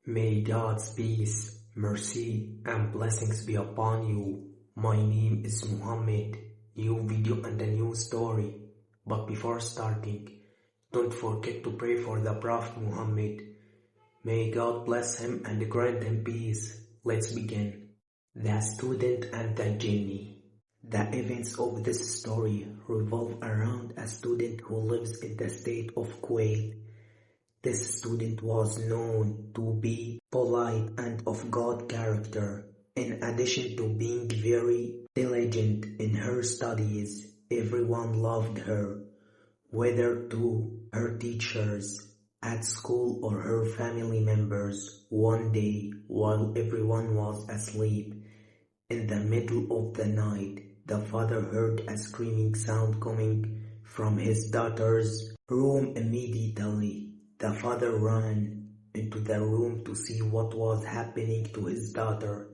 May God's peace, mercy, and blessings be upon you. My name is Muhammad. New video and a new story. But before starting, don't forget to pray for the Prophet Muhammad. May God bless him and grant him peace. Let's begin. The Student and the Genie. The events of this story revolve around a student who lives in the state of Kuwait. This student was known to be polite and of good character. In addition to being very diligent in her studies, everyone loved her, whether to her teachers at school or her family members. One day, while everyone was asleep, in the middle of the night, the father heard a screaming sound coming from his daughter's room immediately. The father ran into the room to see what was happening to his daughter.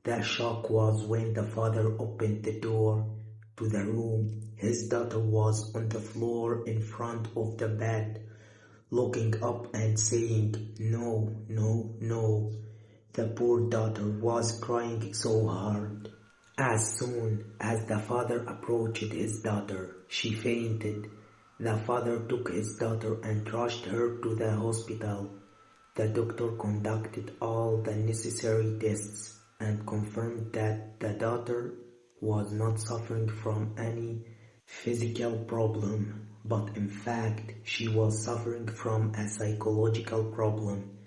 The shock was when the father opened the door to the room. His daughter was on the floor in front of the bed, looking up and saying, "No, no, no." The poor daughter was crying so hard. As soon as the father approached his daughter, she fainted. The father took his daughter and rushed her to the hospital. The doctor conducted all the necessary tests and confirmed that the daughter was not suffering from any physical problem, but in fact she was suffering from a psychological problem.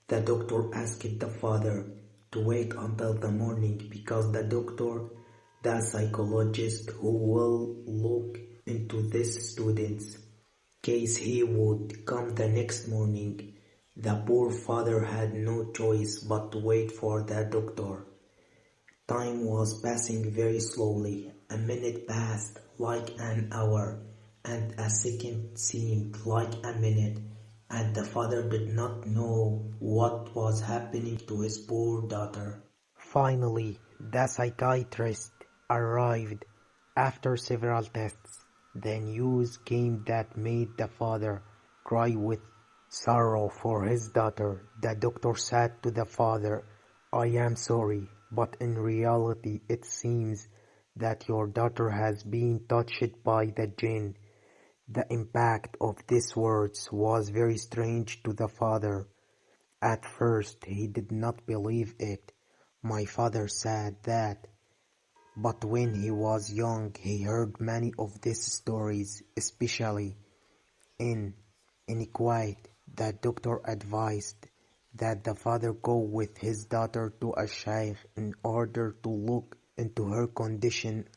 The doctor asked the father to wait until the morning because the psychologist who will look into this student's case, he would come the next morning. The poor father had no choice but to wait for the doctor. Time was passing very slowly. A minute passed like an hour, and a second seemed like a minute, and the father did not know what was happening to his poor daughter. Finally, the psychiatrist arrived after several tests. The news came that made the father cry with sorrow for his daughter. The doctor said to the father, "I am sorry, but in reality it seems that your daughter has been touched by the jinn." The impact of these words was very strange to the father. At first he did not believe it. My father said that. But when he was young, he heard many of these stories, especially in Kuwait. The doctor advised that the father go with his daughter to a sheikh in order to look into her condition,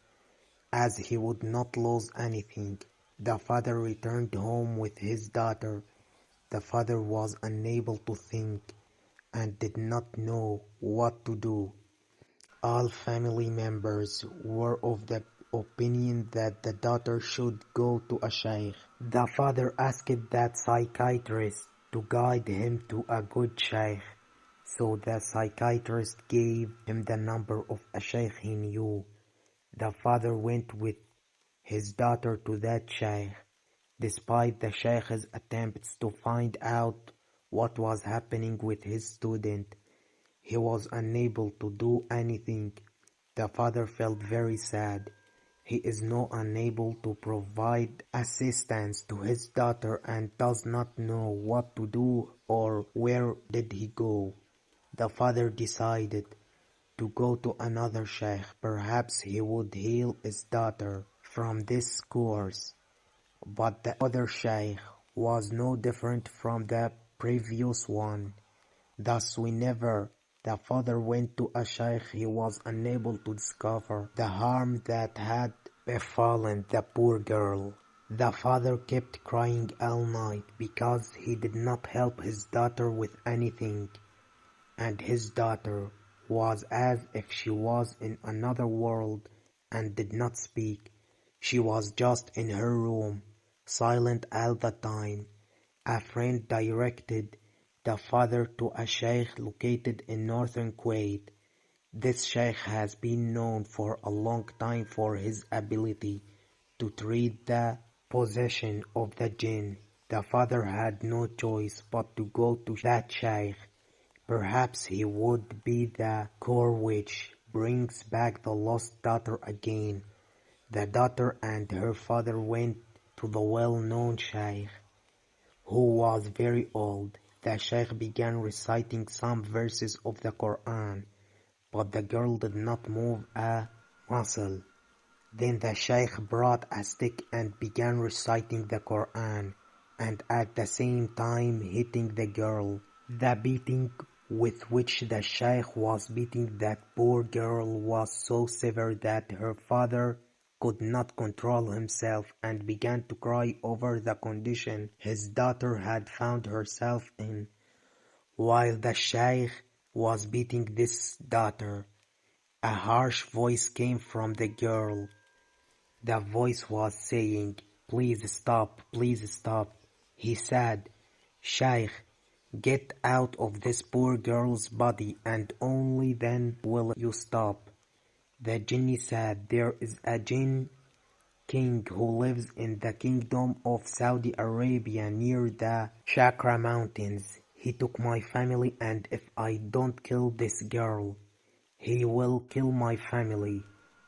as he would not lose anything. The father returned home with his daughter. The father was unable to think and did not know what to do. All family members were of the opinion that the daughter should go to a sheikh. The father asked that psychiatrist to guide him to a good sheikh. So the psychiatrist gave him the number of a sheikh he knew. The father went with his daughter to that sheikh. Despite the sheikh's attempts to find out what was happening with his student, he was unable to do anything. The father felt very sad. He is now unable to provide assistance to his daughter and does not know what to do or where did he go. The father decided to go to another sheikh. Perhaps he would heal his daughter from this curse. But the other sheikh was no different from the previous one. Thus, whenever the father went to a sheikh, he was unable to discover the harm that had befallen the poor girl. The father kept crying all night because he did not help his daughter with anything, and his daughter was as if she was in another world and did not speak. She was just in her room, silent all the time. A friend directed the father to a sheikh located in northern Kuwait. This sheikh has been known for a long time for his ability to treat the possession of the jinn. The father had no choice but to go to that sheikh Perhaps he would be the core which brings back the lost daughter again. The daughter and her father went to the well-known sheikh, who was very old. The sheikh began reciting some verses of the Quran, but the girl did not move a muscle. Then the sheikh brought a stick and began reciting the Quran, and at the same time hitting the girl. The beating with which the sheikh was beating that poor girl was so severe that her father could not control himself and began to cry over the condition his daughter had found herself in. While the sheikh was beating this daughter, a harsh voice came from the girl. The voice was saying, "Please stop, please stop." He said, "Sheikh, get out of this poor girl's body and only then will you stop." The genie said, "There is a jinn king who lives in the kingdom of Saudi Arabia near the Chakra Mountains. He took my family, and if I don't kill this girl, he will kill my family."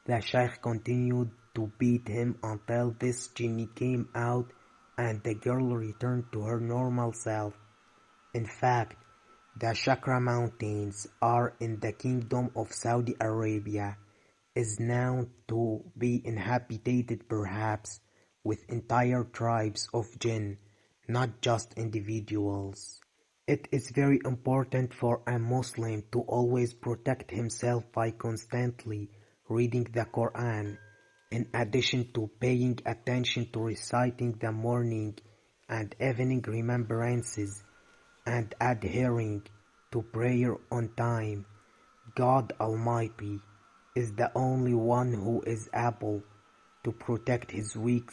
The sheikh continued to beat him until this genie came out and the girl returned to her normal self. In fact, the Chakra Mountains are in the kingdom of Saudi Arabia, is known to be inhabited perhaps with entire tribes of jinn, not just individuals. It is very important for a Muslim to always protect himself by constantly reading the Quran, in addition to paying attention to reciting the morning and evening remembrances and adhering to prayer on time. God Almighty is the only one who is able to protect his weak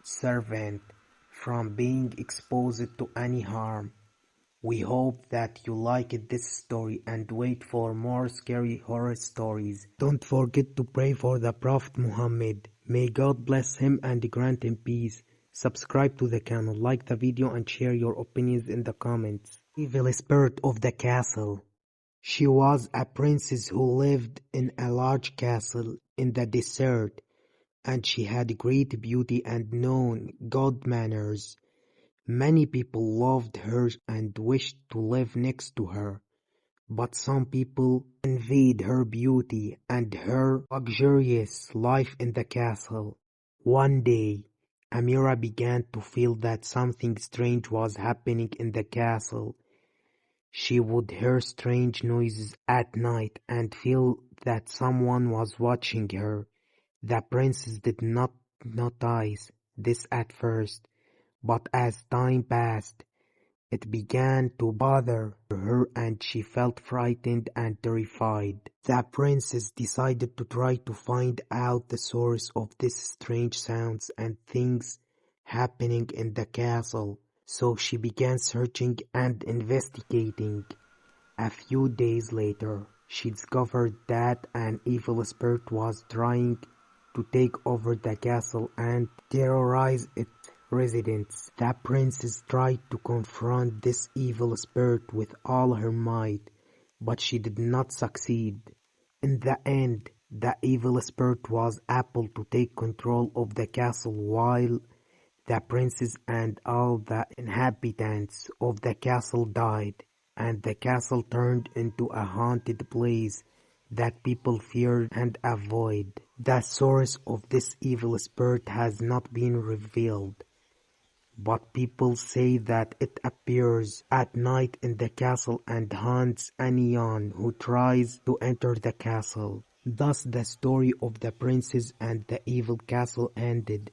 servant from being exposed to any harm. We hope that you liked this story and wait for more scary horror stories. Don't forget to pray for the Prophet Muhammad. May God bless him and grant him peace. Subscribe to the channel, like the video and share your opinions in the comments. Evil spirit of the castle. She was a princess who lived in a large castle in the desert, and she had great beauty and known good manners. Many people loved her and wished to live next to her, but some people envied her beauty and her luxurious life in the castle. One day, Amira began to feel that something strange was happening in the castle. She would hear strange noises at night and feel that someone was watching her. The princess did not notice this at first, but as time passed, it began to bother her and she felt frightened and terrified. The princess decided to try to find out the source of these strange sounds and things happening in the castle. So she began searching and investigating. A few days later, she discovered that an evil spirit was trying to take over the castle and terrorize its residents. The princess tried to confront this evil spirit with all her might, but she did not succeed. In the end, the evil spirit was able to take control of the castle while the princess and all the inhabitants of the castle died, and the castle turned into a haunted place that people feared and avoid. The source of this evil spirit has not been revealed, but people say that it appears at night in the castle and haunts anyone who tries to enter the castle. Thus the story of the princess and the evil castle ended,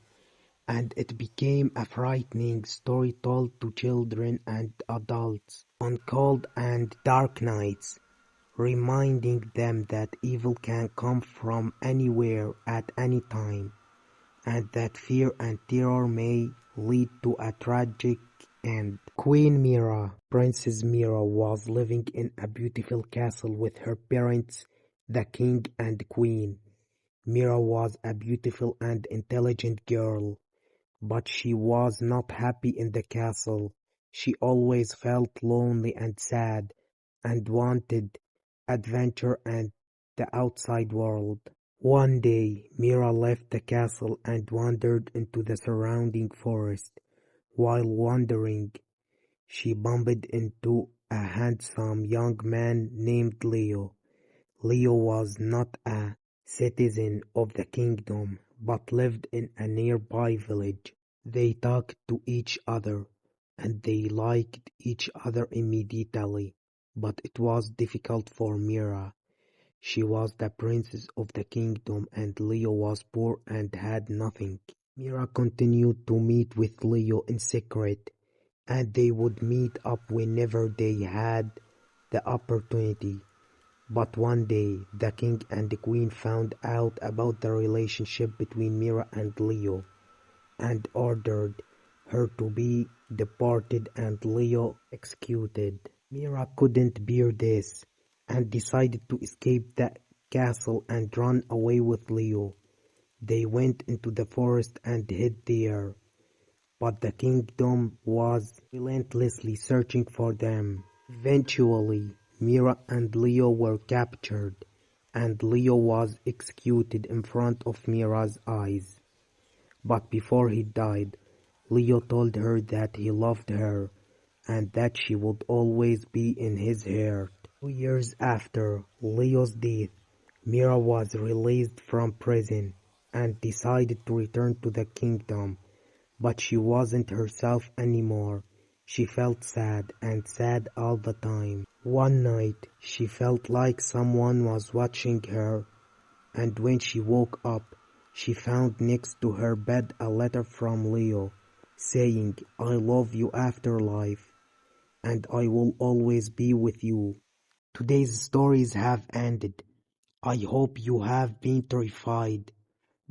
and it became a frightening story told to children and adults on cold and dark nights, reminding them that evil can come from anywhere at any time, and that fear and terror may lead to a tragic end. Queen Mira, Princess Mira, was living in a beautiful castle with her parents, the king and queen. Mira was a beautiful and intelligent girl, but she was not happy in the castle. She always felt lonely and sad, and wanted adventure and the outside world. One day, Mira left the castle and wandered into the surrounding forest. While wandering, she bumped into a handsome young man named Leo. Leo was not a citizen of the kingdom, but lived in a nearby village. They talked to each other, and they liked each other immediately. But it was difficult for Mira. She was the princess of the kingdom, and Leo was poor and had nothing. Mira continued to meet with Leo in secret, and they would meet up whenever they had the opportunity. But one day, the king and the queen found out about the relationship between Mira and Leo, and ordered her to be deported and Leo executed. Mira couldn't bear this, and decided to escape the castle and run away with Leo. They went into the forest and hid there, but the kingdom was relentlessly searching for them. Eventually, Mira and Leo were captured, and Leo was executed in front of Mira's eyes. But before he died, Leo told her that he loved her and that she would always be in his heart. 2 years after Leo's death, Mira was released from prison and decided to return to the kingdom, but she wasn't herself anymore. She felt sad and sad all the time. One night, she felt like someone was watching her, and when she woke up, she found next to her bed a letter from Leo, saying, "I love you afterlife, and I will always be with you." Today's stories have ended. I hope you have been terrified.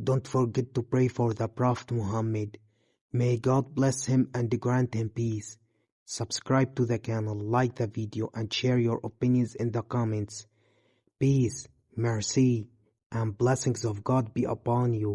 Don't forget to pray for the Prophet Muhammad. May God bless him and grant him peace. Subscribe to the channel, like the video, and share your opinions in the comments. Peace, mercy, and blessings of God be upon you.